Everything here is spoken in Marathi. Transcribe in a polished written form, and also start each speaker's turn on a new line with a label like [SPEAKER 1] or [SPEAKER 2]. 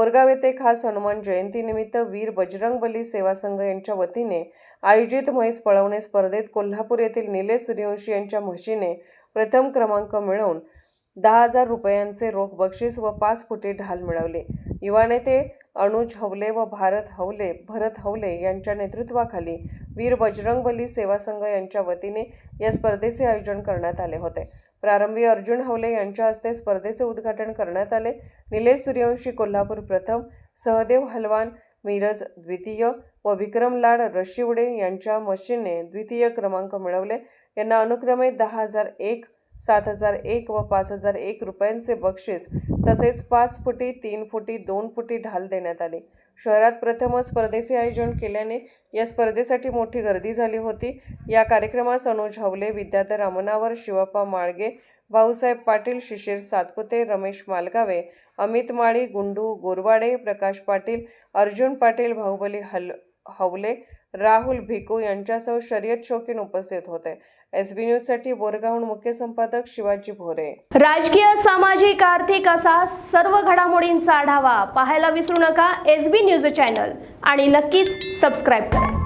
[SPEAKER 1] बोरगाव येथे खास हनुमान जयंतीनिमित्त वीर बजरंगबली सेवा संघ यांच्या वतीने आयोजित म्हैस पळवणे स्पर्धेत कोल्हापूर येथील निलेश सूर्यवंशी यांच्या म्हशीने प्रथम क्रमांक मिळवून 10,000 रुपयांचे रोख बक्षीस व 5 फुटी ढाल मिळवले। युवा नेते अनुज हवले व भरत हवले यांच्या नेतृत्वाखाली वीर बजरंगबली सेवा संघ यांच्या वतीने या स्पर्धेचे आयोजन करण्यात आले होते। प्रारंभी अर्जुन हवले यांच्या हस्ते स्पर्धेचे उद्घाटन करण्यात आले। निलेश सूर्यवंशी कोल्हापूर प्रथम, सहदेव हलवान मिरज द्वितीय व विक्रम लाड रशिवडे यांच्या म्हशीने द्वितीय क्रमांक मिळवले। यांना अनुक्रमे 10,001, 7,001 व 5,001 रुपयांचे बक्षीस तसेच 5 फुटी, 3 फुटी, 2 फुटी ढाल देण्यात आले। शहरात प्रथमच स्पर्धेचे आयोजन केल्याने या स्पर्धेसाठी मोठी गर्दी झाली होती। या कार्यक्रमास अनुज हवले, विद्याधर अमनावर, शिवप्पा माळगे, भाऊसाहेब पाटील, शिशिर सातपुते, रमेश मालगावे, अमित माळी, गुंडू गोरवाडे, प्रकाश पाटील, अर्जुन पाटील, बाहुबली हवले, राहुल भिकू यांच्यासह शर्यत शौकीन उपस्थित होते। SB न्यूज साठी बोरगावहून मुख्य संपादक शिवाजी भोरे।
[SPEAKER 2] राजकीय, सामाजिक, आर्थिक असा सर्व घडामोडींचा आढावा पाहायला विसरू नका SB न्यूज चॅनल आणि नक्कीच सबस्क्राइब करा।